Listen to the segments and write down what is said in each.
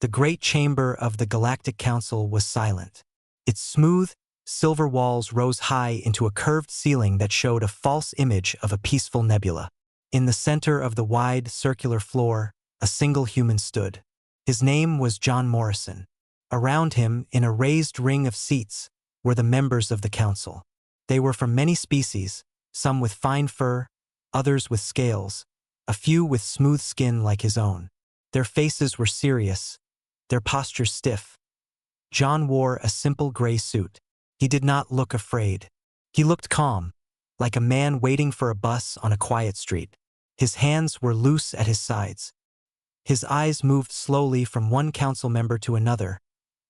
The great chamber of the Galactic Council was silent. Its smooth, silver walls rose high into a curved ceiling that showed a false image of a peaceful nebula. In the center of the wide, circular floor, a single human stood. His name was John Morrison. Around him, in a raised ring of seats, were the members of the council. They were from many species, some with fine fur, others with scales, a few with smooth skin like his own. Their faces were serious, their postures stiff. John wore a simple gray suit. He did not look afraid. He looked calm, like a man waiting for a bus on a quiet street. His hands were loose at his sides. His eyes moved slowly from one council member to another,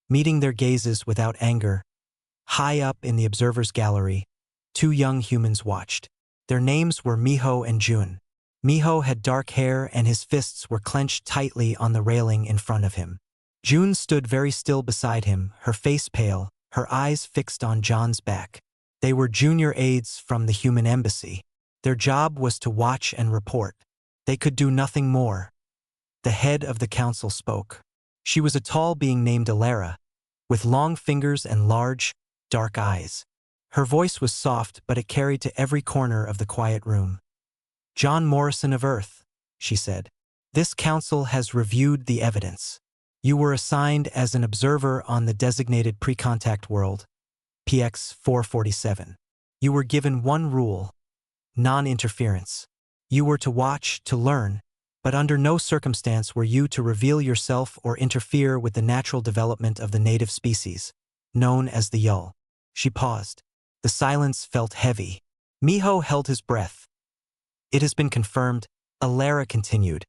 meeting their gazes without anger. High up in the observers' gallery, two young humans watched. Their names were Miho and Jun. Miho had dark hair and his fists were clenched tightly on the railing in front of him. Jun stood very still beside him, her face pale, her eyes fixed on John's back. They were junior aides from the human embassy. Their job was to watch and report. They could do nothing more. The head of the council spoke. She was a tall being named Alara, with long fingers and large, dark eyes. Her voice was soft, but it carried to every corner of the quiet room. "John Morrison of Earth," she said. "This council has reviewed the evidence. You were assigned as an observer on the designated pre-contact world, PX 447. You were given one rule: non-interference. You were to watch, to learn, but under no circumstance were you to reveal yourself or interfere with the natural development of the native species, known as the Yull." She paused. The silence felt heavy. Miho held his breath. "It has been confirmed," Alara continued,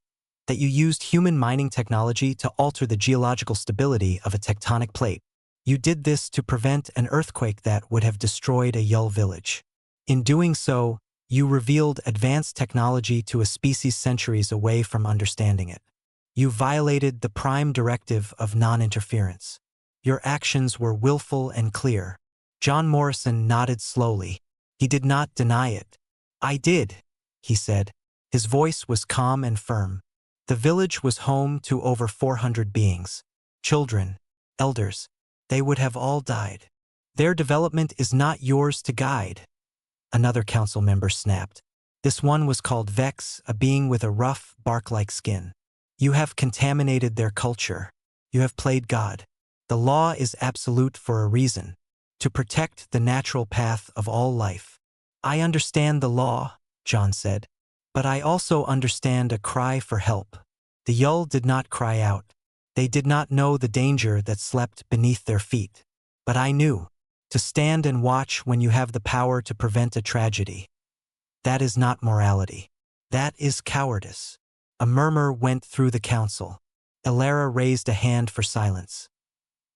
"that you used human mining technology to alter the geological stability of a tectonic plate. You did this to prevent an earthquake that would have destroyed a Yull village. In doing so, you revealed advanced technology to a species centuries away from understanding it. You violated the prime directive of non-interference. Your actions were willful and clear." John Morrison nodded slowly. He did not deny it. "I did," he said. His voice was calm and firm. The village was home to over 400 beings. Children, elders, they would have all died. Their development is not yours to guide. Another council member snapped. This one was called Vex, a being with a rough, bark-like skin. "You have contaminated their culture. You have played God. The law is absolute for a reason, to protect the natural path of all life." "I understand the law," John said, "but I also understand a cry for help." The Yull did not cry out. They did not know the danger that slept beneath their feet. But I knew. To stand and watch when you have the power to prevent a tragedy. That is not morality. That is cowardice. A murmur went through the council. Alara raised a hand for silence.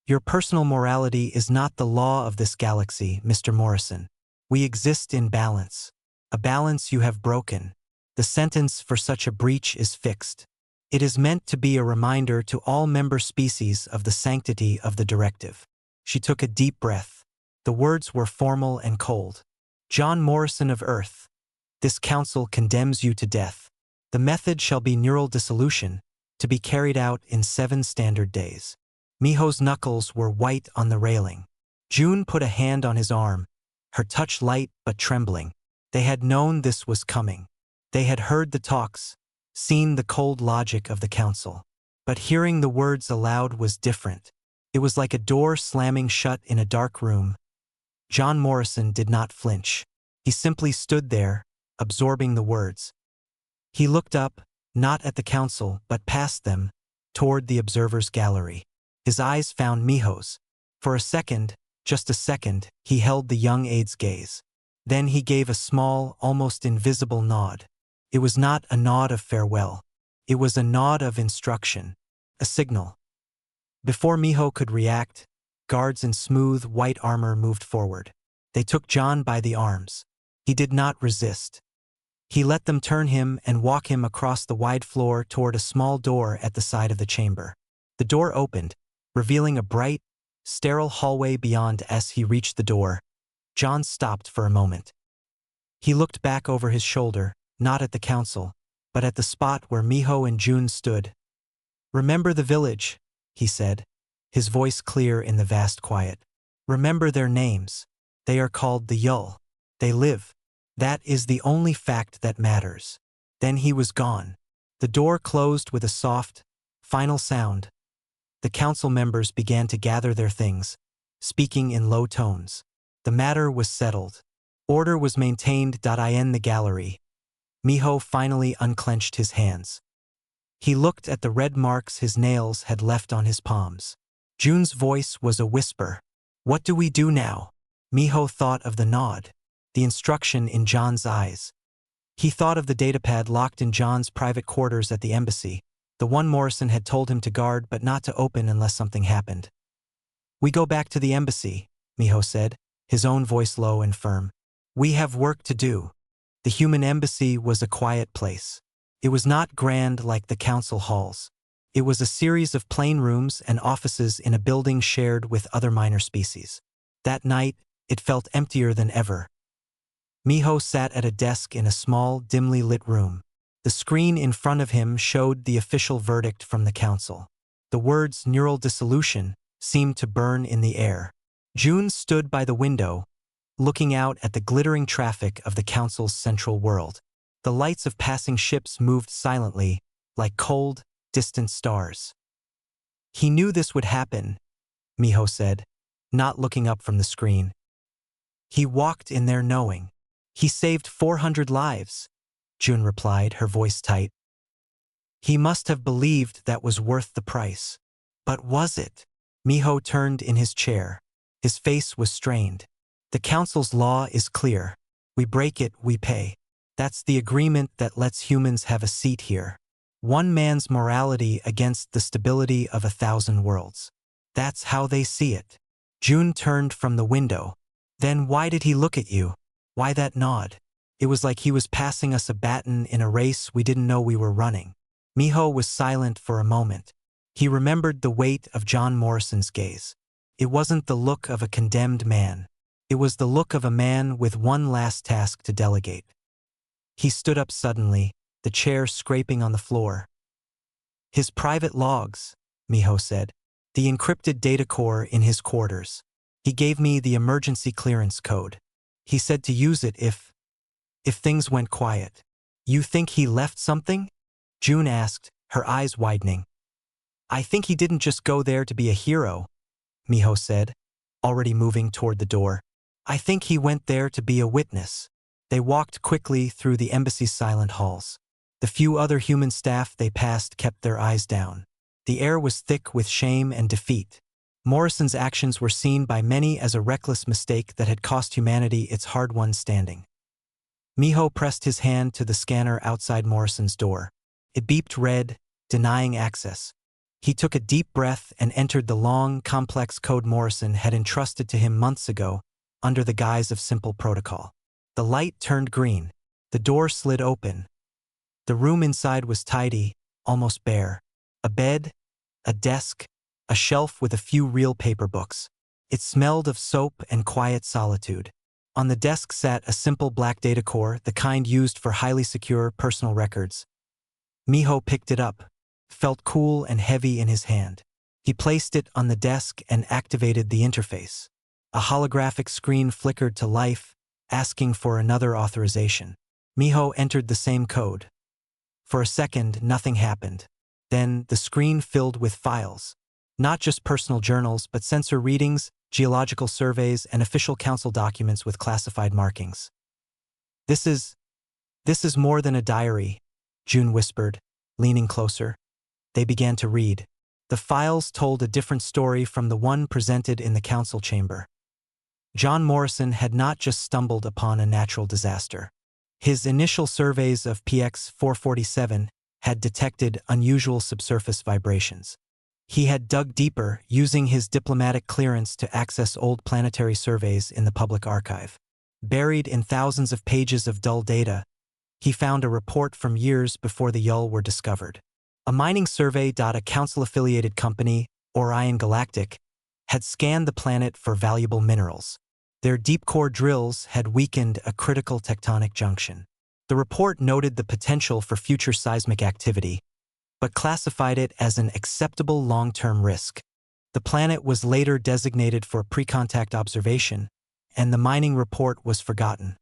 "Your personal morality is not the law of this galaxy, Mr. Morrison. We exist in balance. A balance you have broken. The sentence for such a breach is fixed. It is meant to be a reminder to all member species of the sanctity of the directive." She took a deep breath. The words were formal and cold. "John Morrison of Earth, this council condemns you to death. The method shall be neural dissolution, to be carried out in 7 standard days." Miho's knuckles were white on the railing. June put a hand on his arm, her touch light but trembling. They had known this was coming. They had heard the talks, seen the cold logic of the council. But hearing the words aloud was different. It was like a door slamming shut in a dark room. John Morrison did not flinch. He simply stood there, absorbing the words. He looked up, not at the council, but past them, toward the observers' gallery. His eyes found Miho's. For a second, just a second, he held the young aide's gaze. Then he gave a small, almost invisible nod. It was not a nod of farewell. It was a nod of instruction, a signal. Before Miho could react, guards in smooth, white armor moved forward. They took John by the arms. He did not resist. He let them turn him and walk him across the wide floor toward a small door at the side of the chamber. The door opened, revealing a bright, sterile hallway beyond. As he reached the door, John stopped for a moment. He looked back over his shoulder, not at the council, but at the spot where Miho and June stood. "Remember the village," he said, his voice clear in the vast quiet. Remember their names. They are called the Yull. They live. That is the only fact that matters. Then he was gone. The door closed with a soft, final sound. The council members began to gather their things, speaking in low tones. The matter was settled. Order was maintained. In the gallery, Miho finally unclenched his hands. He looked at the red marks his nails had left on his palms. Jun's voice was a whisper. What do we do now? Miho thought of the nod, the instruction in John's eyes. He thought of the datapad locked in John's private quarters at the embassy, the one Morrison had told him to guard but not to open unless something happened. We go back to the embassy, Miho said, his own voice low and firm. We have work to do. The human embassy was a quiet place. It was not grand like the council halls. It was a series of plain rooms and offices in a building shared with other minor species. That night, it felt emptier than ever. Miho sat at a desk in a small, dimly lit room. The screen in front of him showed the official verdict from the council. The words neural dissolution seemed to burn in the air. Jun stood by the window, looking out at the glittering traffic of the council's central world. The lights of passing ships moved silently, like cold, distant stars. He knew this would happen, Miho said, not looking up from the screen. He walked in there knowing. He saved 400 lives, Jun replied, her voice tight. He must have believed that was worth the price. But was it? Miho turned in his chair. His face was strained. The council's law is clear. We break it, we pay. That's the agreement that lets humans have a seat here. One man's morality against the stability of 1,000 worlds. That's how they see it. Jun turned from the window. Then why did he look at you? Why that nod? It was like he was passing us a baton in a race we didn't know we were running. Miho was silent for a moment. He remembered the weight of John Morrison's gaze. It wasn't the look of a condemned man. It was the look of a man with one last task to delegate. He stood up suddenly, the chair scraping on the floor. His private logs, Miho said. The encrypted data core in his quarters. He gave me the emergency clearance code. He said to use it if things went quiet. You think he left something? Jun asked, her eyes widening. I think he didn't just go there to be a hero, Miho said, already moving toward the door. I think he went there to be a witness. They walked quickly through the embassy's silent halls. The few other human staff they passed kept their eyes down. The air was thick with shame and defeat. Morrison's actions were seen by many as a reckless mistake that had cost humanity its hard-won standing. Miho pressed his hand to the scanner outside Morrison's door. It beeped red, denying access. He took a deep breath and entered the long, complex code Morrison had entrusted to him months ago, under the guise of simple protocol. The light turned green. The door slid open. The room inside was tidy, almost bare. A bed, a desk, a shelf with a few real paper books. It smelled of soap and quiet solitude. On the desk sat a simple black data core, the kind used for highly secure personal records. Miho picked it up, felt cool and heavy in his hand. He placed it on the desk and activated the interface. A holographic screen flickered to life, asking for another authorization. Miho entered the same code. For a second, nothing happened. Then, the screen filled with files. Not just personal journals, but sensor readings, geological surveys, and official council documents with classified markings. This is more than a diary, Jun whispered, leaning closer. They began to read. The files told a different story from the one presented in the council chamber. John Morrison had not just stumbled upon a natural disaster. His initial surveys of PX 447 had detected unusual subsurface vibrations. He had dug deeper, using his diplomatic clearance to access old planetary surveys in the public archive. Buried in thousands of pages of dull data, he found a report from years before the Yull were discovered. A mining survey. A council-affiliated company, Orion Galactic, had scanned the planet for valuable minerals. Their deep-core drills had weakened a critical tectonic junction. The report noted the potential for future seismic activity, but classified it as an acceptable long-term risk. The planet was later designated for pre-contact observation, and the mining report was forgotten.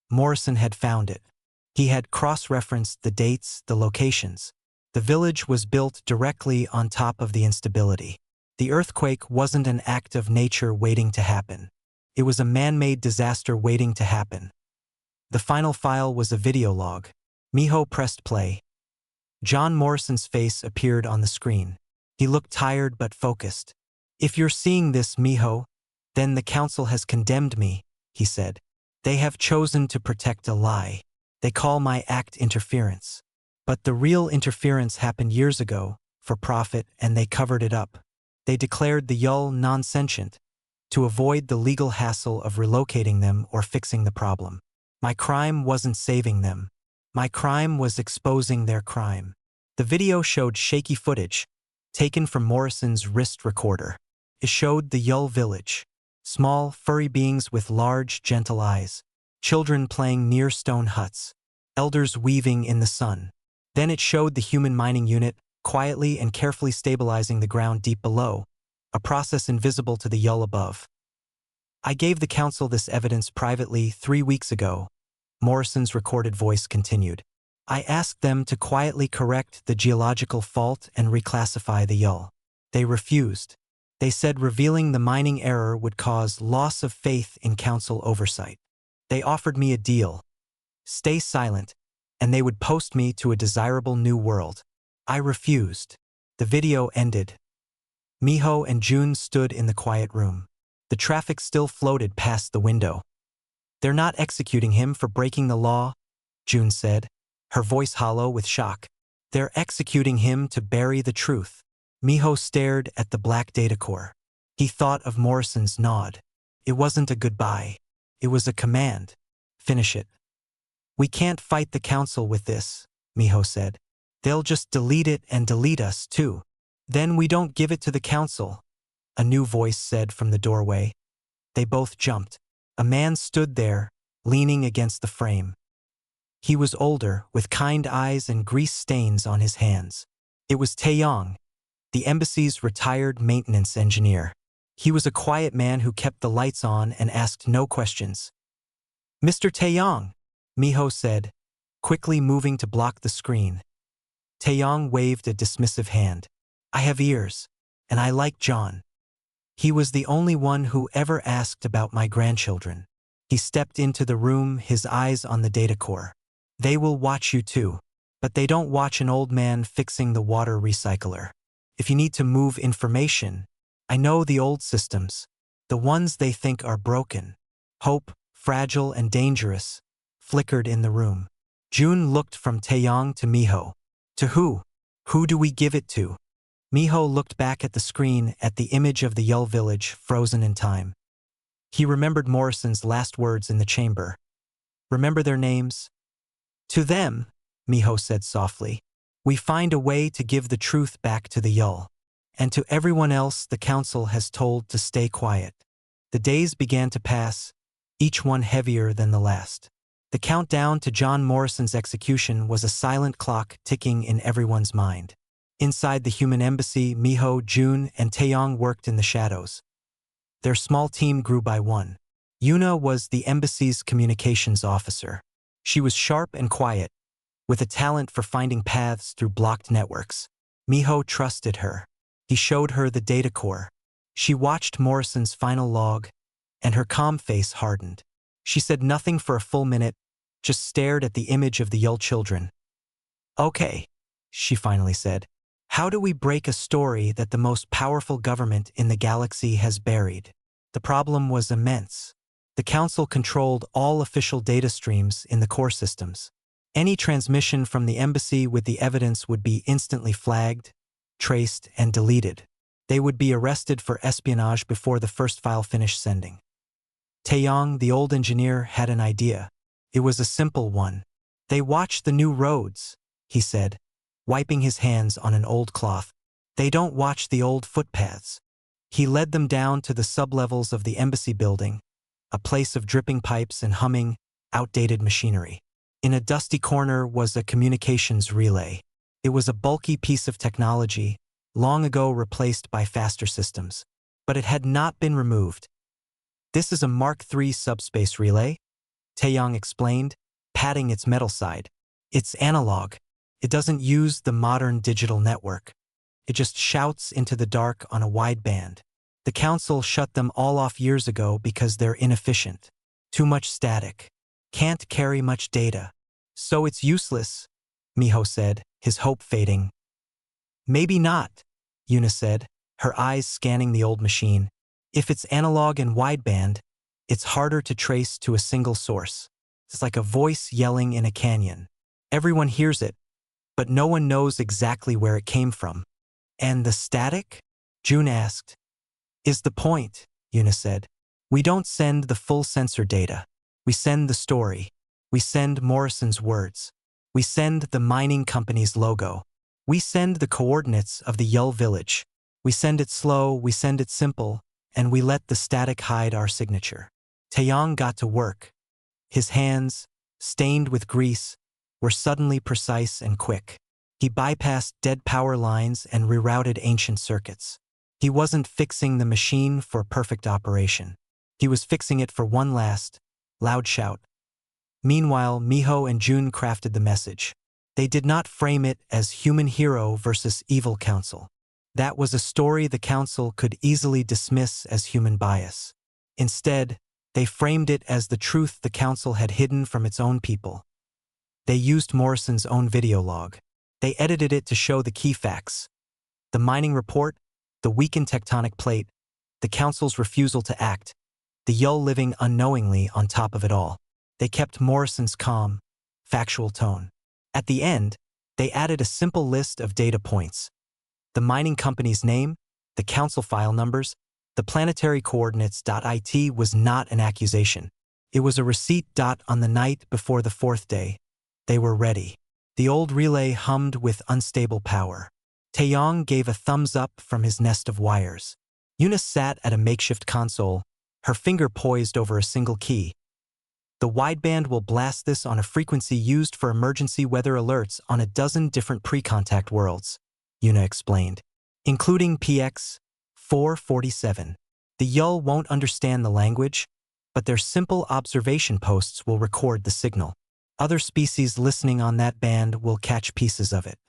Morrison had found it. He had cross-referenced the dates, the locations. The village was built directly on top of the instability. The earthquake wasn't an act of nature waiting to happen. It was a man-made disaster waiting to happen. The final file was a video log. Miho pressed play. John Morrison's face appeared on the screen. He looked tired but focused. "If you're seeing this, Miho, then the council has condemned me," he said. "They have chosen to protect a lie. They call my act interference. But the real interference happened years ago, for profit, and they covered it up. They declared the Yull non-sentient, to avoid the legal hassle of relocating them or fixing the problem. My crime wasn't saving them. My crime was exposing their crime." The video showed shaky footage, taken from Morrison's wrist recorder. It showed the Yull village. Small, furry beings with large, gentle eyes. Children playing near stone huts. Elders weaving in the sun. Then it showed the human mining unit, quietly and carefully stabilizing the ground deep below, a process invisible to the Yull above. "I gave the council this evidence privately 3 weeks ago," Morrison's recorded voice continued. "I asked them to quietly correct the geological fault and reclassify the Yull. They refused. They said revealing the mining error would cause loss of faith in council oversight. They offered me a deal. Stay silent, and they would post me to a desirable new world. I refused." The video ended. Miho and June stood in the quiet room. The traffic still floated past the window. "They're not executing him for breaking the law," June said, her voice hollow with shock. "They're executing him to bury the truth." Miho stared at the black data core. He thought of Morrison's nod. It wasn't a goodbye. It was a command. "Finish it." "We can't fight the council with this," Miho said. "They'll just delete it and delete us, too." "Then we don't give it to the council," a new voice said from the doorway. They both jumped. A man stood there, leaning against the frame. He was older, with kind eyes and grease stains on his hands. It was Taeyong, the embassy's retired maintenance engineer. He was a quiet man who kept the lights on and asked no questions. "Mr. Taeyong," Miho said, quickly moving to block the screen. Taeyong waved a dismissive hand. "I have ears, and I like John. He was the only one who ever asked about my grandchildren." He stepped into the room, his eyes on the data core. "They will watch you too, but they don't watch an old man fixing the water recycler. If you need to move information, I know the old systems, the ones they think are broken." Hope, fragile and dangerous, flickered in the room. June looked from Taeyong to Miho. "To who? Who do we give it to?" Miho looked back at the screen, at the image of the Yull village frozen in time. He remembered Morrison's last words in the chamber. "Remember their names?" "To them," Miho said softly, "we find a way to give the truth back to the Yull. And to everyone else the council has told to stay quiet." The days began to pass, each one heavier than the last. The countdown to John Morrison's execution was a silent clock ticking in everyone's mind. Inside the human embassy, Miho, June, and Taeyong worked in the shadows. Their small team grew by one. Yuna was the embassy's communications officer. She was sharp and quiet, with a talent for finding paths through blocked networks. Miho trusted her. He showed her the data core. She watched Morrison's final log, and her calm face hardened. She said nothing for a full minute, just stared at the image of the Yull children. "Okay," she finally said. "How do we break a story that the most powerful government in the galaxy has buried?" The problem was immense. The council controlled all official data streams in the core systems. Any transmission from the embassy with the evidence would be instantly flagged, traced, and deleted. They would be arrested for espionage before the first file finished sending. Taeyong, the old engineer, had an idea. It was a simple one. "They watch the new roads," he said, wiping his hands on an old cloth. "They don't watch the old footpaths." He led them down to the sublevels of the embassy building, a place of dripping pipes and humming, outdated machinery. In a dusty corner was a communications relay. It was a bulky piece of technology, long ago replaced by faster systems. But it had not been removed. "This is a Mark III subspace relay," Taeyong explained, patting its metal side. "It's analog. It doesn't use the modern digital network. It just shouts into the dark on a wideband. The council shut them all off years ago because they're inefficient. Too much static. Can't carry much data. So it's useless," Miho said, his hope fading. "Maybe not," Yuna said, her eyes scanning the old machine. "If it's analog and wideband, it's harder to trace to a single source. It's like a voice yelling in a canyon. Everyone hears it, but no one knows exactly where it came from." "And the static?" June asked. "Is the point," Yuna said. "We don't send the full sensor data. We send the story. We send Morrison's words. We send the mining company's logo. We send the coordinates of the Yull village. We send it slow, we send it simple, and we let the static hide our signature." Taeyong got to work. His hands, stained with grease, were suddenly precise and quick. He bypassed dead power lines and rerouted ancient circuits. He wasn't fixing the machine for perfect operation. He was fixing it for one last, loud shout. Meanwhile, Miho and June crafted the message. They did not frame it as human hero versus evil council. That was a story the council could easily dismiss as human bias. Instead, they framed it as the truth the council had hidden from its own people. They used Morrison's own video log. They edited it to show the key facts. The mining report, the weakened tectonic plate, the council's refusal to act, the Yull living unknowingly on top of it all. They kept Morrison's calm, factual tone. At the end, they added a simple list of data points. The mining company's name, the council file numbers, the planetary coordinates. It was not an accusation. It was a receipt. On the night before the fourth day, they were ready. The old relay hummed with unstable power. Taeyong gave a thumbs up from his nest of wires. Yuna sat at a makeshift console, her finger poised over a single key. "The wideband will blast this on a frequency used for emergency weather alerts on a dozen different pre-contact worlds," Yuna explained, "including PX 447. The Yull won't understand the language, but their simple observation posts will record the signal. Other species listening on that band will catch pieces of it.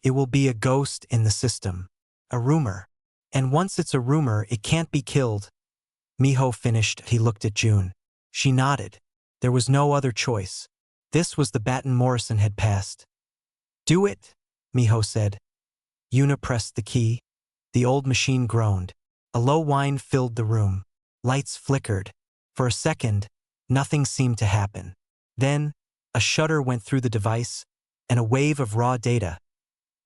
It will be a ghost in the system, a rumor. And once it's a rumor, it can't be killed." Miho finished. He looked at June. She nodded. There was no other choice. This was the baton Morrison had passed. "Do it," Miho said. Yuna pressed the key. The old machine groaned. A low whine filled the room. Lights flickered. For a second, nothing seemed to happen. Then, a shudder went through the device, and a wave of raw data,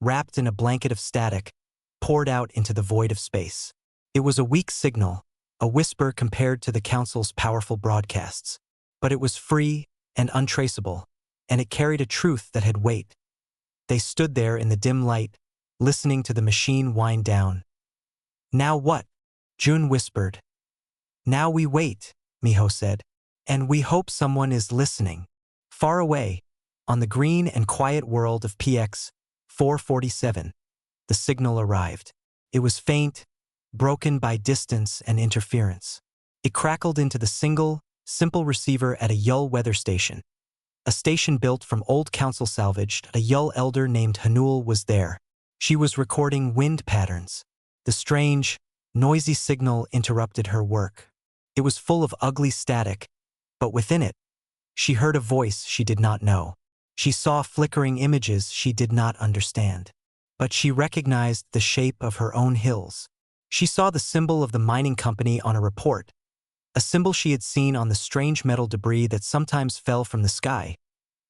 wrapped in a blanket of static, poured out into the void of space. It was a weak signal, a whisper compared to the council's powerful broadcasts. But it was free and untraceable, and it carried a truth that had weight. They stood there in the dim light, listening to the machine wind down. "Now what?" June whispered. "Now we wait," Miho said. "And we hope someone is listening." Far away, on the green and quiet world of PX 447, the signal arrived. It was faint, broken by distance and interference. It crackled into the simple receiver at a Yull weather station. A station built from old council salvage. A Yull elder named Hanul was there. She was recording wind patterns. The strange, noisy signal interrupted her work. It was full of ugly static, but within it, she heard a voice she did not know. She saw flickering images she did not understand. But she recognized the shape of her own hills. She saw the symbol of the mining company on a report, a symbol she had seen on the strange metal debris that sometimes fell from the sky.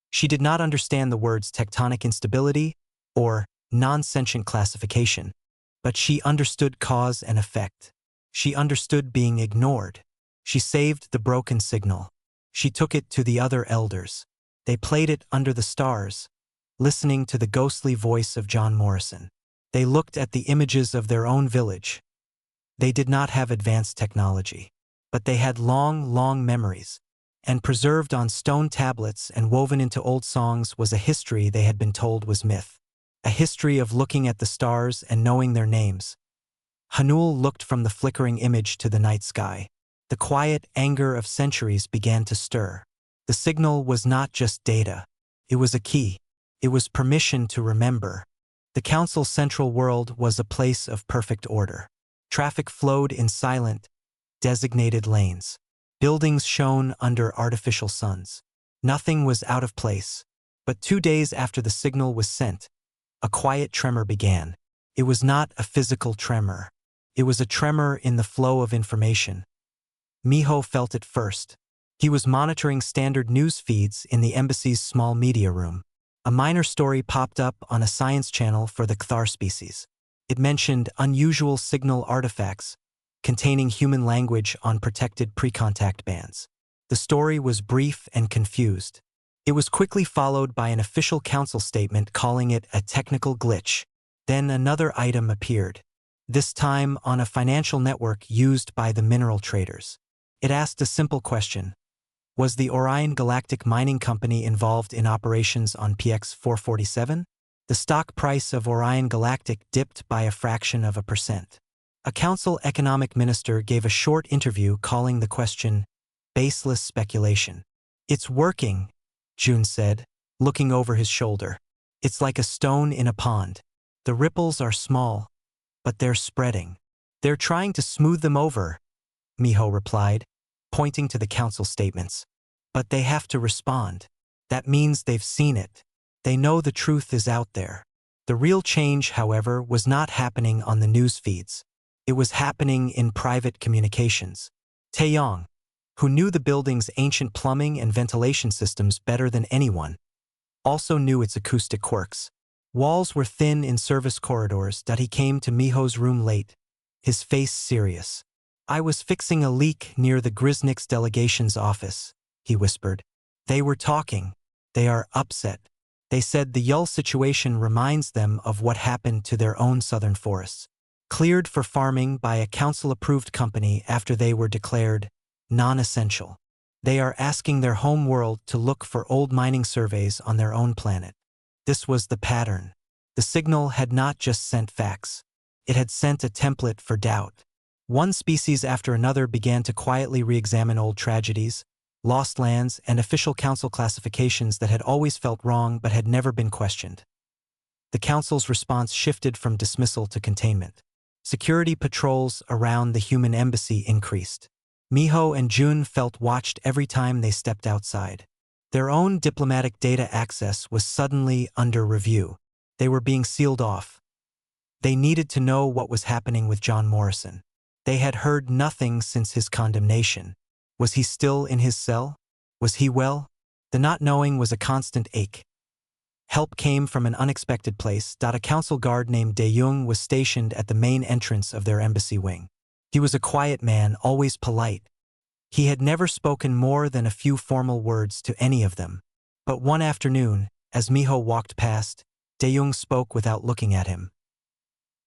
She did not understand the words tectonic instability or non-sentient classification, but she understood cause and effect. She understood being ignored. She saved the broken signal. She took it to the other elders. They played it under the stars, listening to the ghostly voice of John Morrison. They looked at the images of their own village. They did not have advanced technology, but they had long memories, and preserved on stone tablets and woven into old songs was a history they had been told was myth. a history of looking at the stars and knowing their names. Hanul looked from the flickering image to the night sky. The quiet anger of centuries began to stir. The signal was not just data. It was a key. It was permission to remember. The Council's central world was a place of perfect order. Traffic flowed in silent, designated lanes. Buildings shone under artificial suns. Nothing was out of place. But 2 days after the signal was sent, a quiet tremor began. It was not a physical tremor. It was a tremor in the flow of information. Miho felt it first. He was monitoring standard news feeds in the embassy's small media room. A minor story popped up on a science channel for the Cthar species. It mentioned unusual signal artifacts containing human language on protected pre-contact bands. The story was brief and confused. It was quickly followed by an official council statement calling it a technical glitch. Then another item appeared, this time on a financial network used by the mineral traders. It asked a simple question. Was the Orion Galactic Mining Company involved in operations on PX 447? The stock price of Orion Galactic dipped by a fraction of a percent. A council economic minister gave a short interview calling the question baseless speculation. It's working, Jun said, looking over his shoulder. It's like a stone in a pond. The ripples are small, but they're spreading. They're trying to smooth them over, Miho replied, pointing to the council statements. But they have to respond. That means they've seen it. They know the truth is out there. The real change, however, was not happening on the news feeds. It was happening in private communications. Taeyong, who knew the building's ancient plumbing and ventilation systems better than anyone, also knew its acoustic quirks. Walls were thin in service corridors that he came to Miho's room late, his face serious. I was fixing a leak near the Grisnick's delegation's office, he whispered. They were talking. They are upset. They said the Yull situation reminds them of what happened to their own southern forests, cleared for farming by a council-approved company after they were declared non-essential. They are asking their home world to look for old mining surveys on their own planet. This was the pattern. The signal had not just sent facts. It had sent a template for doubt. One species after another began to quietly re-examine old tragedies, lost lands, and official council classifications that had always felt wrong but had never been questioned. The council's response shifted from dismissal to containment. Security patrols around the human embassy increased. Miho and Jun felt watched every time they stepped outside. Their own diplomatic data access was suddenly under review. They were being sealed off. They needed to know what was happening with John Morrison. They had heard nothing since his condemnation. Was he still in his cell? Was he well? The not knowing was a constant ache. Help came from an unexpected place. A council guard named Dae-Jung was stationed at the main entrance of their embassy wing. He was a quiet man, always polite. He had never spoken more than a few formal words to any of them. But one afternoon, as Miho walked past, Dae-Jung spoke without looking at him.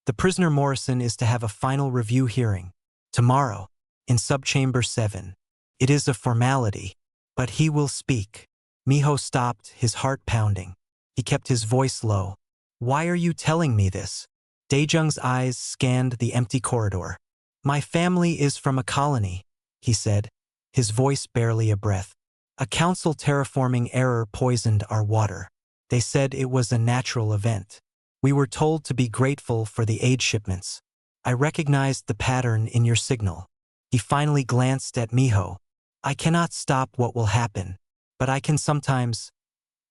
The prisoner Morrison is to have a final review hearing tomorrow in Subchamber 7. It is a formality, but he will speak. Miho stopped, his heart pounding. He kept his voice low. Why are you telling me this? Dae-Jung's eyes scanned the empty corridor. My family is from a colony, he said, his voice barely a breath. A council terraforming error poisoned our water. They said it was a natural event. We were told to be grateful for the aid shipments. I recognized the pattern in your signal. He finally glanced at Miho. I cannot stop what will happen, but I can sometimes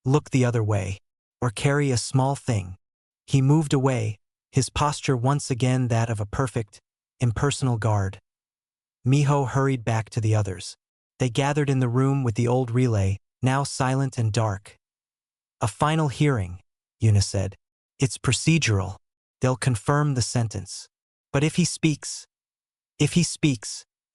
look the other way, or carry a small thing. He moved away, his posture once again that of a perfect, impersonal guard. Miho hurried back to the others. They gathered in the room with the old relay, now silent and dark. A final hearing, Yuna said. It's procedural. They'll confirm the sentence. But if he speaks,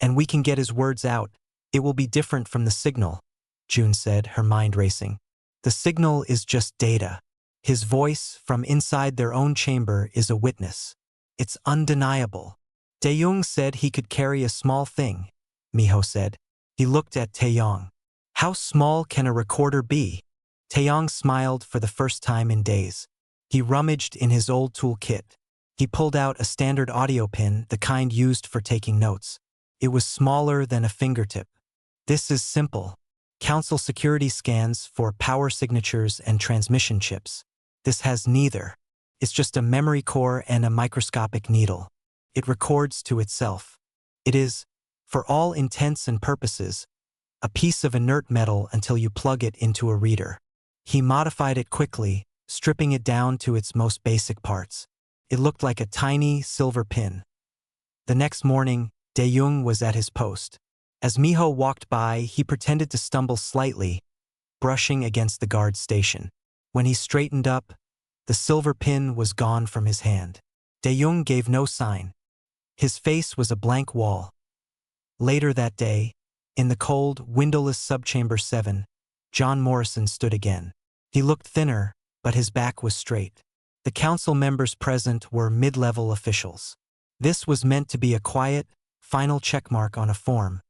and we can get his words out, it will be different from the signal, Jun said, her mind racing. The signal is just data. His voice from inside their own chamber is a witness. It's undeniable. Dae-Jung said he could carry a small thing, Miho said. He looked at Taeyong. How small can a recorder be? Taeyong smiled for the first time in days. He rummaged in his old toolkit. He pulled out a standard audio pin, the kind used for taking notes. It was smaller than a fingertip. This is simple. Council security scans for power signatures and transmission chips. This has neither. It's just a memory core and a microscopic needle. It records to itself. It is, for all intents and purposes, a piece of inert metal until you plug it into a reader. He modified it quickly, stripping it down to its most basic parts. It looked like a tiny silver pin. The next morning, De-Jong was at his post. As Miho walked by, he pretended to stumble slightly, brushing against the guard station. When he straightened up, the silver pin was gone from his hand. De-Jong gave no sign. His face was a blank wall. Later that day, in the cold, windowless subchamber 7, John Morrison stood again. He looked thinner, but his back was straight. The council members present were mid-level officials. This was meant to be a quiet, final checkmark on a form.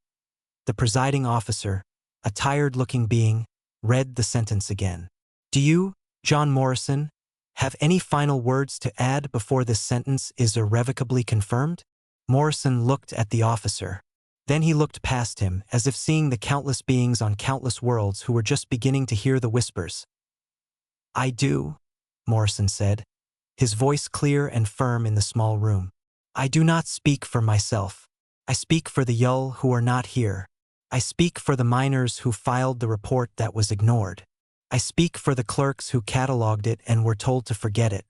The presiding officer, a tired-looking being, read the sentence again. Do you, John Morrison, have any final words to add before this sentence is irrevocably confirmed? Morrison looked at the officer. Then he looked past him, as if seeing the countless beings on countless worlds who were just beginning to hear the whispers. I do, Morrison said, his voice clear and firm in the small room. I do not speak for myself. I speak for the Yull who are not here. I speak for the miners who filed the report that was ignored. I speak for the clerks who catalogued it and were told to forget it.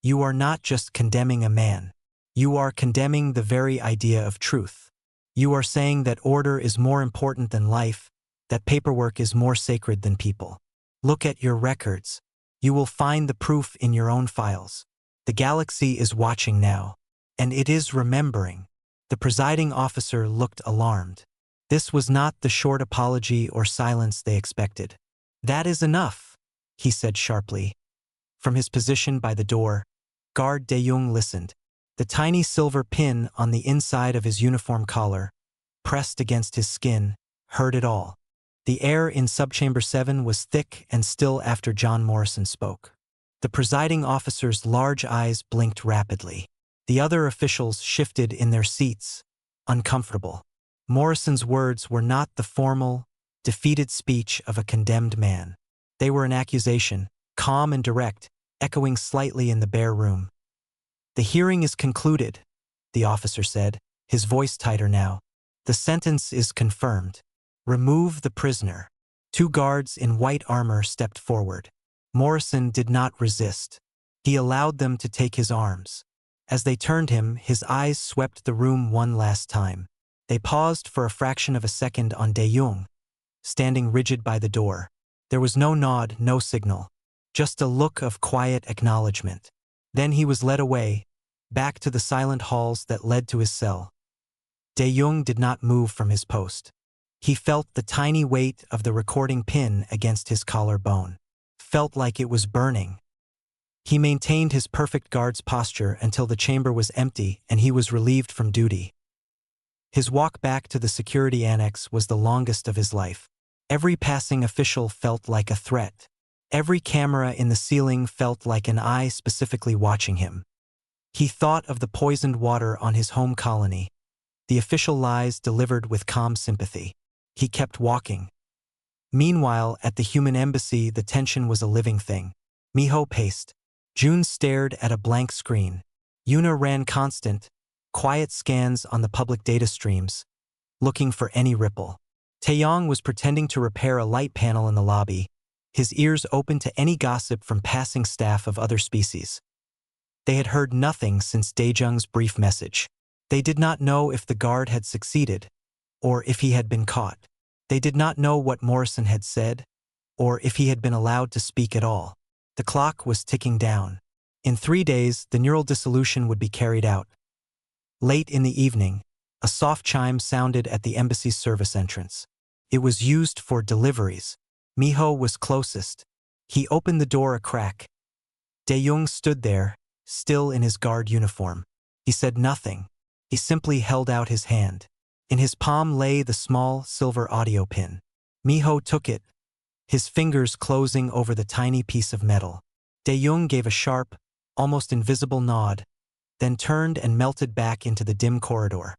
You are not just condemning a man. You are condemning the very idea of truth. You are saying that order is more important than life, that paperwork is more sacred than people. Look at your records. You will find the proof in your own files. The galaxy is watching now, and it is remembering. The presiding officer looked alarmed. This was not the short apology or silence they expected. That is enough, he said sharply. From his position by the door, Guard De-Jong listened. The tiny silver pin on the inside of his uniform collar, pressed against his skin, heard it all. The air in subchamber 7 was thick and still after John Morrison spoke. The presiding officer's large eyes blinked rapidly. The other officials shifted in their seats, uncomfortable. Morrison's words were not the formal, defeated speech of a condemned man. They were an accusation, calm and direct, echoing slightly in the bare room. The hearing is concluded, the officer said, his voice tighter now. The sentence is confirmed. Remove the prisoner. 2 guards in white armor stepped forward. Morrison did not resist. He allowed them to take his arms. As they turned him, his eyes swept the room one last time. They paused for a fraction of a second on De-Jong, standing rigid by the door. There was no nod, no signal, just a look of quiet acknowledgement. Then he was led away, back to the silent halls that led to his cell. De-Jong did not move from his post. He felt the tiny weight of the recording pin against his collarbone. Felt like it was burning. He maintained his perfect guard's posture until the chamber was empty and he was relieved from duty. His walk back to the security annex was the longest of his life. Every passing official felt like a threat. Every camera in the ceiling felt like an eye specifically watching him. He thought of the poisoned water on his home colony, the official lies delivered with calm sympathy. He kept walking. Meanwhile, at the human embassy, the tension was a living thing. Miho paced. June stared at a blank screen. Yuna ran constant, quiet scans on the public data streams, looking for any ripple. Taeyong was pretending to repair a light panel in the lobby, his ears open to any gossip from passing staff of other species. They had heard nothing since Daejung's brief message. They did not know if the guard had succeeded, or if he had been caught. They did not know what Morrison had said, or if he had been allowed to speak at all. The clock was ticking down. In 3 days, the neural dissolution would be carried out. Late in the evening, a soft chime sounded at the embassy's service entrance. It was used for deliveries. Miho was closest. He opened the door a crack. De-Jong stood there, still in his guard uniform. He said nothing. He simply held out his hand. In his palm lay the small silver audio pin. Miho took it, his fingers closing over the tiny piece of metal. De-Jong gave a sharp, almost invisible nod, then turned and melted back into the dim corridor.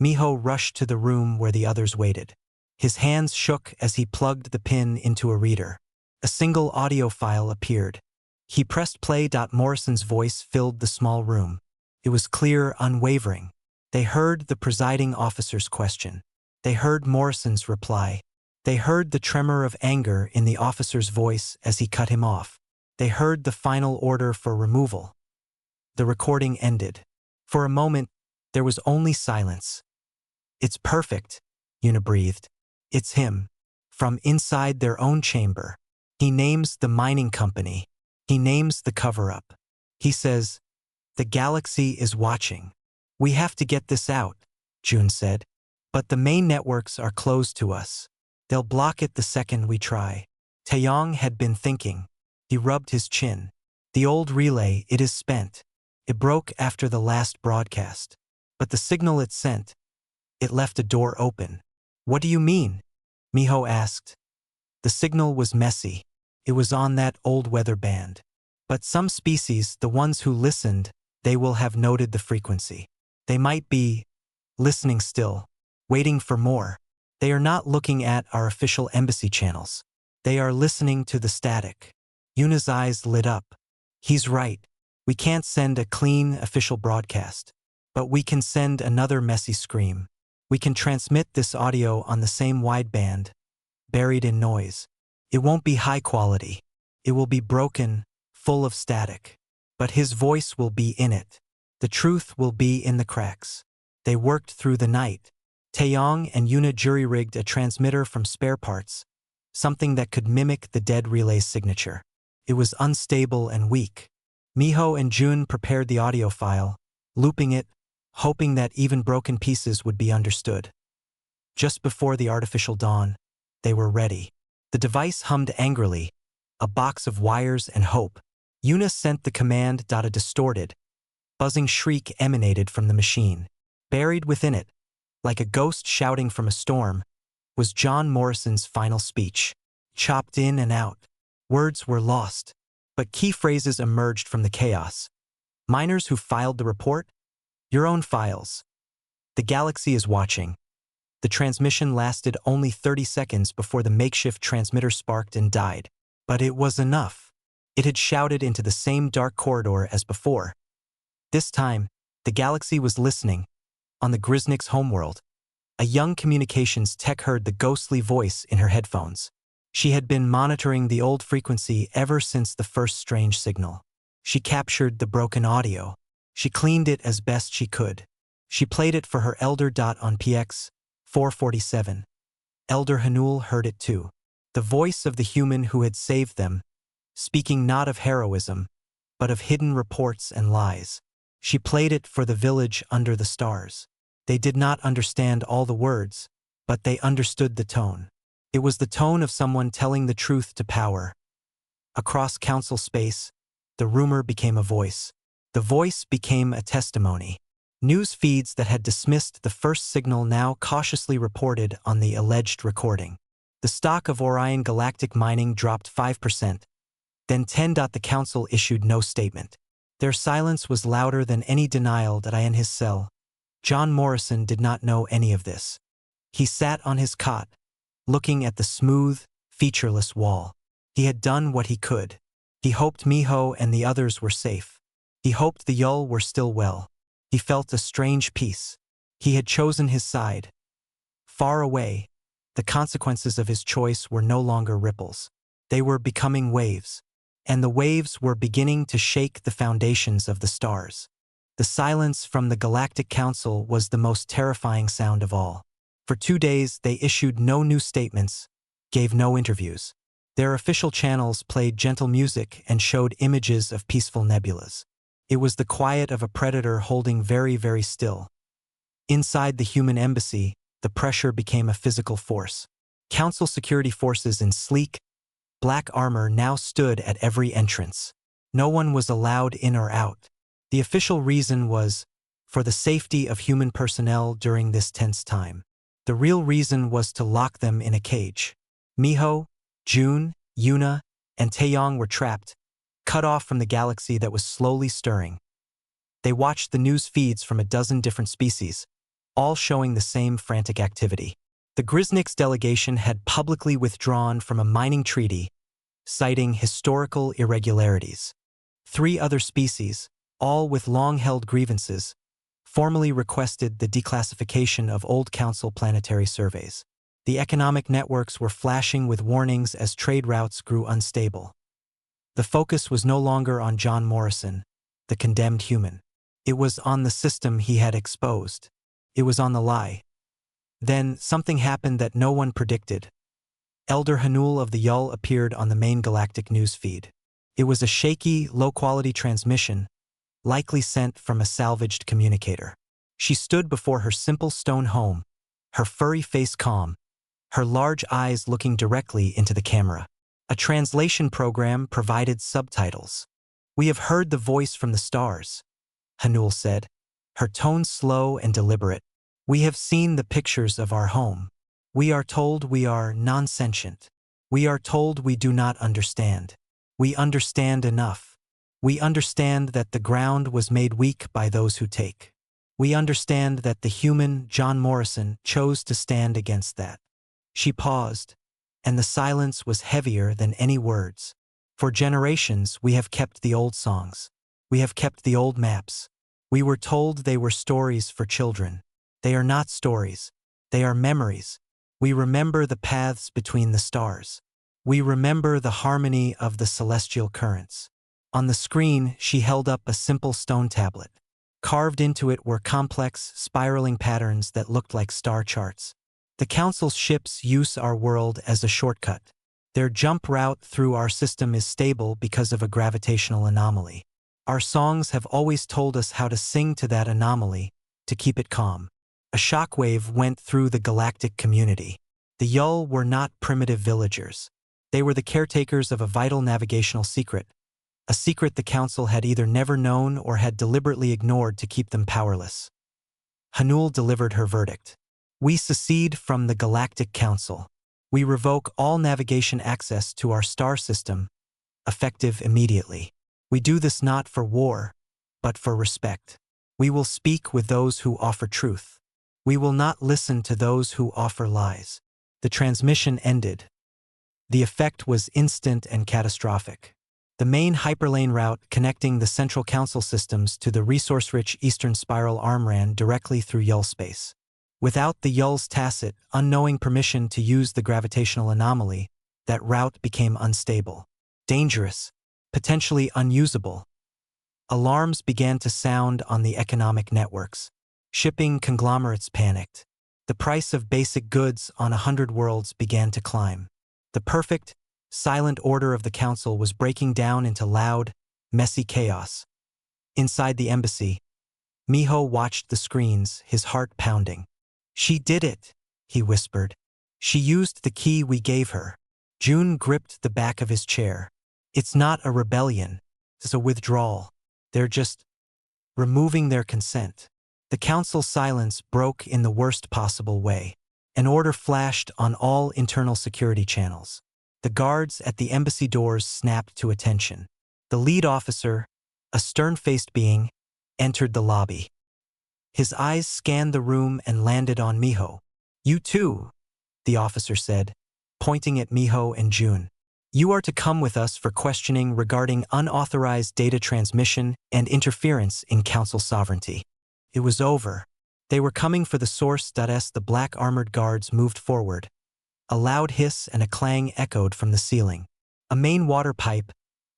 Miho rushed to the room where the others waited. His hands shook as he plugged the pin into a reader. A single audio file appeared. He pressed play. Morrison's voice filled the small room. It was clear, unwavering. They heard the presiding officer's question. They heard Morrison's reply. They heard the tremor of anger in the officer's voice as he cut him off. They heard the final order for removal. The recording ended. For a moment, there was only silence. "It's perfect," Una breathed. "It's him. From inside their own chamber. He names the mining company. He names the cover-up. He says, 'The galaxy is watching.' We have to get this out," June said. "But the main networks are closed to us. They'll block it the second we try." Taeyong had been thinking. He rubbed his chin. "The old relay, it is spent. It broke after the last broadcast. But the signal it sent, it left a door open." "What do you mean?" Miho asked. "The signal was messy. It was on that old weather band. But some species, the ones who listened, they will have noted the frequency. They might be listening still, waiting for more. They are not looking at our official embassy channels. They are listening to the static." Yuna's eyes lit up. "He's right. We can't send a clean, official broadcast. But we can send another messy scream. We can transmit this audio on the same wideband, buried in noise. It won't be high quality. It will be broken, full of static. But his voice will be in it. The truth will be in the cracks." They worked through the night. Taeyong and Yuna jury-rigged a transmitter from spare parts, something that could mimic the dead relay's signature. It was unstable and weak. Miho and June prepared the audio file, looping it, hoping that even broken pieces would be understood. Just before the artificial dawn, they were ready. The device hummed angrily, a box of wires and hope. Yuna sent the command. A distorted, buzzing shriek emanated from the machine. Buried within it, like a ghost shouting from a storm, was John Morrison's final speech. Chopped in and out. Words were lost, but key phrases emerged from the chaos. "Miners who filed the report? Your own files. The galaxy is watching." The transmission lasted only 30 seconds before the makeshift transmitter sparked and died. But it was enough. It had shouted into the same dark corridor as before. This time, the galaxy was listening. On the Grisnick's homeworld, a young communications tech heard the ghostly voice in her headphones. She had been monitoring the old frequency ever since the first strange signal. She captured the broken audio. She cleaned it as best she could. She played it for her elder. On PX 447. Elder Hanul heard it too. The voice of the human who had saved them, speaking not of heroism, but of hidden reports and lies. She played it for the village under the stars. They did not understand all the words, but they understood the tone. It was the tone of someone telling the truth to power. Across council space, the rumor became a voice. The voice became a testimony. News feeds that had dismissed the first signal now cautiously reported on the alleged recording. The stock of Orion Galactic Mining dropped 5%. Then 10. The council issued no statement. Their silence was louder than any denial that I in his cell. John Morrison did not know any of this. He sat on his cot, looking at the smooth, featureless wall. He had done what he could. He hoped Miho and the others were safe. He hoped the Yull were still well. He felt a strange peace. He had chosen his side. Far away, the consequences of his choice were no longer ripples. They were becoming waves. And the waves were beginning to shake the foundations of the stars. The silence from the Galactic Council was the most terrifying sound of all. For 2 days, they issued no new statements, gave no interviews. Their official channels played gentle music and showed images of peaceful nebulas. It was the quiet of a predator holding very, very still. Inside the human embassy, the pressure became a physical force. Council security forces in sleek, black armor now stood at every entrance. No one was allowed in or out. The official reason was for the safety of human personnel during this tense time. The real reason was to lock them in a cage. Miho, June, Yuna, and Taeyong were trapped, cut off from the galaxy that was slowly stirring. They watched the news feeds from a dozen different species, all showing the same frantic activity. The Grisniks delegation had publicly withdrawn from a mining treaty, citing historical irregularities. 3 other species, all with long-held grievances, formally requested the declassification of old Council planetary surveys. The economic networks were flashing with warnings as trade routes grew unstable. The focus was no longer on John Morrison, the condemned human. It was on the system he had exposed. It was on the lie. Then, something happened that no one predicted. Elder Hanul of the Yull appeared on the main galactic news feed. It was a shaky, low-quality transmission, likely sent from a salvaged communicator. She stood before her simple stone home, her furry face calm, her large eyes looking directly into the camera. A translation program provided subtitles. "We have heard the voice from the stars," Hanul said, her tone slow and deliberate. "We have seen the pictures of our home. We are told we are non-sentient. We are told we do not understand. We understand enough. We understand that the ground was made weak by those who take. We understand that the human, John Morrison, chose to stand against that." She paused, and the silence was heavier than any words. "For generations we have kept the old songs. We have kept the old maps. We were told they were stories for children. They are not stories. They are memories. We remember the paths between the stars. We remember the harmony of the celestial currents." On the screen, she held up a simple stone tablet. Carved into it were complex, spiraling patterns that looked like star charts. "The Council's ships use our world as a shortcut. Their jump route through our system is stable because of a gravitational anomaly. Our songs have always told us how to sing to that anomaly, to keep it calm." A shockwave went through the galactic community. The Yull were not primitive villagers. They were the caretakers of a vital navigational secret, a secret the Council had either never known or had deliberately ignored to keep them powerless. Hanul delivered her verdict. "We secede from the Galactic Council. We revoke all navigation access to our star system, effective immediately. We do this not for war, but for respect. We will speak with those who offer truth. We will not listen to those who offer lies." The transmission ended. The effect was instant and catastrophic. The main hyperlane route connecting the Central Council systems to the resource-rich Eastern Spiral arm ran directly through Yull space. Without the Yull's tacit, unknowing permission to use the gravitational anomaly, that route became unstable, dangerous, potentially unusable. Alarms began to sound on the economic networks. Shipping conglomerates panicked. The price of basic goods on 100 worlds began to climb. The perfect, silent order of the Council was breaking down into loud, messy chaos. Inside the embassy, Miho watched the screens, his heart pounding. "She did it," he whispered. "She used the key we gave her." June gripped the back of his chair. "It's not a rebellion. It's a withdrawal. They're just removing their consent." The Council's silence broke in the worst possible way. An order flashed on all internal security channels. The guards at the embassy doors snapped to attention. The lead officer, a stern-faced being, entered the lobby. His eyes scanned the room and landed on Miho. "You too," the officer said, pointing at Miho and June. "You are to come with us for questioning regarding unauthorized data transmission and interference in Council sovereignty." It was over. They were coming for the source. As the black armored guards moved forward, a loud hiss and a clang echoed from the ceiling. A main water pipe,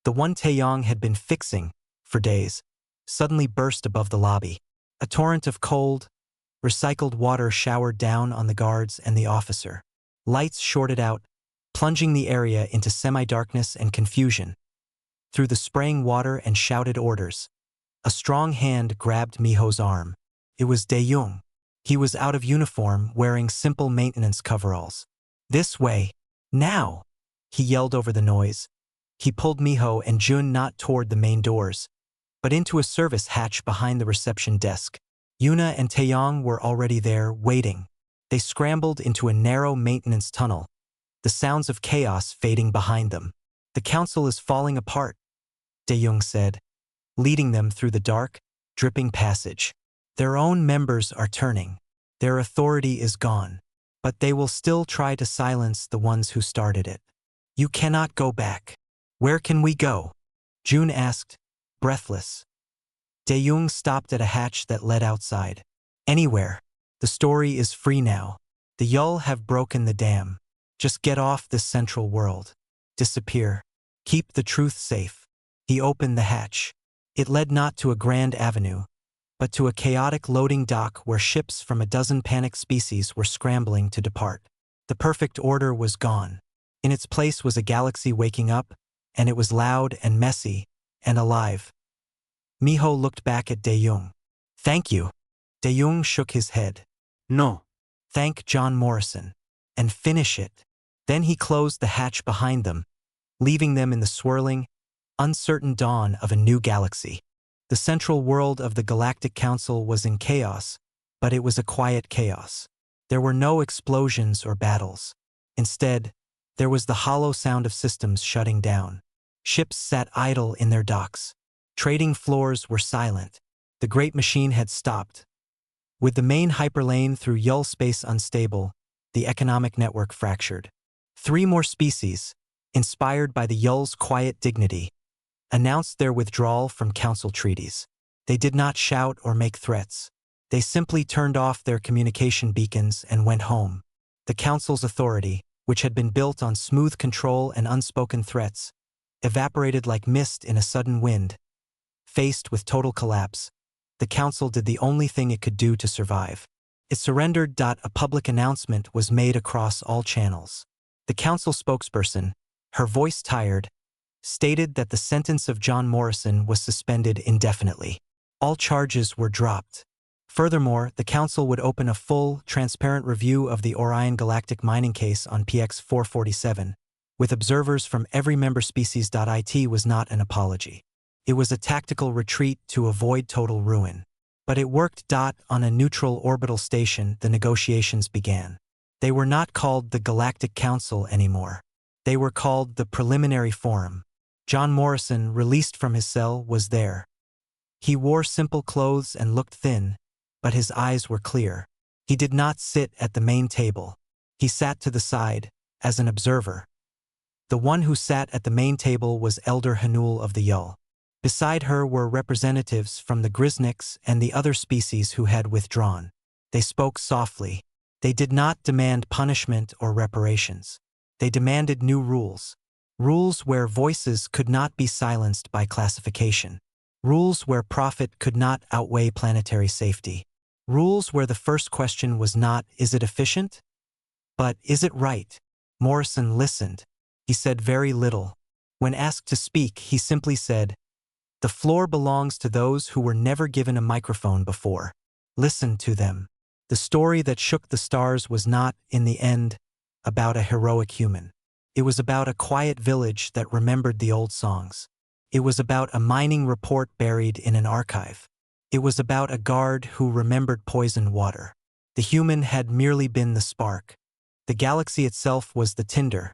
the one Taeyong had been fixing for days, suddenly burst above the lobby. A torrent of cold, recycled water showered down on the guards and the officer. Lights shorted out, plunging the area into semi-darkness and confusion. Through the spraying water and shouted orders, a strong hand grabbed Miho's arm. It was Daeyong. He was out of uniform, wearing simple maintenance coveralls. "This way, now!" he yelled over the noise. He pulled Miho and Jun not toward the main doors, but into a service hatch behind the reception desk. Yuna and Taeyong were already there, waiting. They scrambled into a narrow maintenance tunnel, the sounds of chaos fading behind them. "The Council is falling apart," Taeyong said, leading them through the dark, dripping passage. Their own members are turning. Their authority is gone. But they will still try to silence the ones who started it. You cannot go back. Where can we go? June asked, breathless. Taeyong stopped at a hatch that led outside. Anywhere. The story is free now. The Yul have broken the dam. Just get off this central world. Disappear. Keep the truth safe. He opened the hatch. It led not to a grand avenue, but to a chaotic loading dock where ships from a dozen panicked species were scrambling to depart. The perfect order was gone. In its place was a galaxy waking up, and it was loud and messy and alive. Miho looked back at Taeyong. Thank you. Taeyong shook his head. No. Thank John Morrison. And finish it. Then he closed the hatch behind them, leaving them in the swirling, uncertain dawn of a new galaxy. The central world of the Galactic Council was in chaos, but it was a quiet chaos. There were no explosions or battles. Instead, there was the hollow sound of systems shutting down. Ships sat idle in their docks. Trading floors were silent. The great machine had stopped. With the main hyperlane through Yul space unstable, the economic network fractured. 3 more species, inspired by the Yul's quiet dignity, announced their withdrawal from council treaties. They did not shout or make threats. They simply turned off their communication beacons and went home. The council's authority, which had been built on smooth control and unspoken threats, evaporated like mist in a sudden wind. Faced with total collapse, the council did the only thing it could do to survive. It surrendered. A public announcement was made across all channels. The council spokesperson, her voice tired, stated that the sentence of John Morrison was suspended indefinitely. All charges were dropped. Furthermore, the council would open a full, transparent review of the Orion Galactic mining case on PX 447, with observers from every member species. It was not an apology. It was a tactical retreat to avoid total ruin. But it worked. On a neutral orbital station, the negotiations began. They were not called the Galactic Council anymore. They were called the Preliminary Forum. John Morrison, released from his cell, was there. He wore simple clothes and looked thin, but his eyes were clear. He did not sit at the main table. He sat to the side, as an observer. The one who sat at the main table was Elder Hanul of the Yul. Beside her were representatives from the Grisniks and the other species who had withdrawn. They spoke softly. They did not demand punishment or reparations. They demanded new rules. Rules where voices could not be silenced by classification. Rules where profit could not outweigh planetary safety. Rules where the first question was not, is it efficient? But, is it right? Morrison listened. He said very little. When asked to speak, he simply said, the floor belongs to those who were never given a microphone before. Listen to them. The story that shook the stars was not, in the end, about a heroic human. It was about a quiet village that remembered the old songs. It was about a mining report buried in an archive. It was about a guard who remembered poisoned water. The human had merely been the spark. The galaxy itself was the tinder.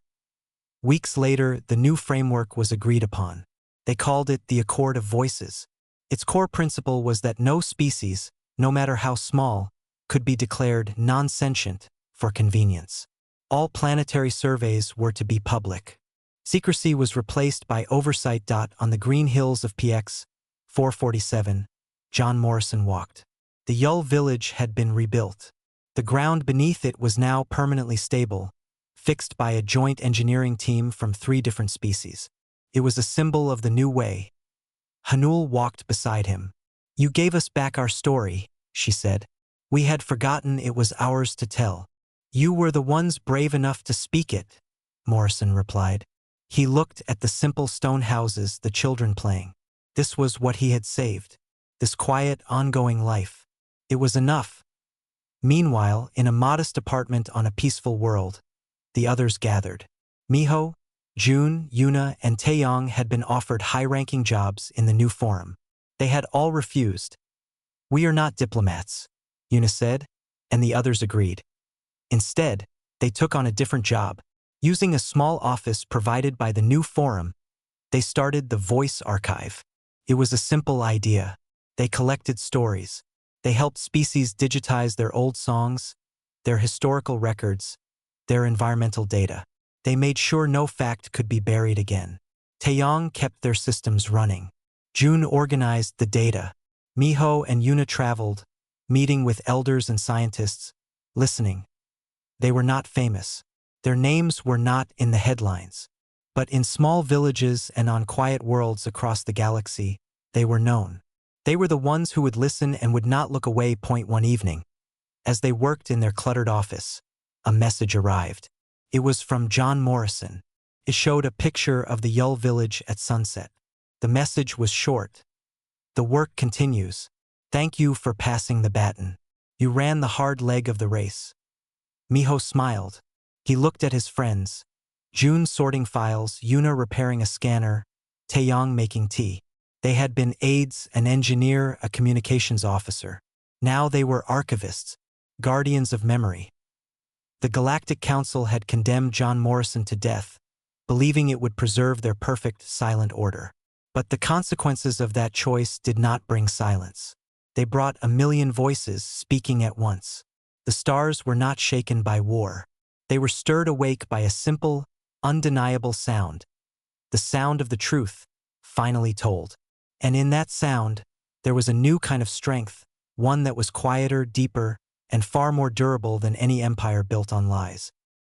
Weeks later, the new framework was agreed upon. They called it the Accord of Voices. Its core principle was that no species, no matter how small, could be declared non-sentient for convenience. All planetary surveys were to be public. Secrecy was replaced by oversight. On the green hills of PX 447, John Morrison walked. The Yul village had been rebuilt. The ground beneath it was now permanently stable, fixed by a joint engineering team from 3 different species. It was a symbol of the new way. Hanul walked beside him. You gave us back our story, she said. We had forgotten it was ours to tell. You were the ones brave enough to speak it, Morrison replied. He looked at the simple stone houses, the children playing. This was what he had saved. This quiet, ongoing life. It was enough. Meanwhile, in a modest apartment on a peaceful world, the others gathered. Miho, June, Yuna, and Taeyong had been offered high-ranking jobs in the new forum. They had all refused. We are not diplomats, Yuna said, and the others agreed. Instead, they took on a different job. Using a small office provided by the new forum, They started the Voice Archive. It was a simple idea. They collected stories. They helped species digitize their old songs, their historical records, their environmental data. They made sure no fact could be buried again. Taeyong kept their systems running. June organized the data. Miho and Yuna traveled, meeting with elders and scientists, listening. They were not famous. Their names were not in the headlines. But in small villages and on quiet worlds across the galaxy, they were known. They were the ones who would listen and would not look away. One evening, as they worked in their cluttered office, a message arrived. It was from John Morrison. It showed a picture of the Yull village at sunset. The message was short. The work continues. Thank you for passing the baton. You ran the hard leg of the race. Miho smiled. He looked at his friends. June sorting files, Yuna repairing a scanner, Taeyong making tea. They had been aides, an engineer, a communications officer. Now they were archivists, guardians of memory. The Galactic Council had condemned John Morrison to death, believing it would preserve their perfect, silent order. But the consequences of that choice did not bring silence. They brought a million voices speaking at once. The stars were not shaken by war. They were stirred awake by a simple, undeniable sound. The sound of the truth, finally told. And in that sound, there was a new kind of strength, one that was quieter, deeper, and far more durable than any empire built on lies.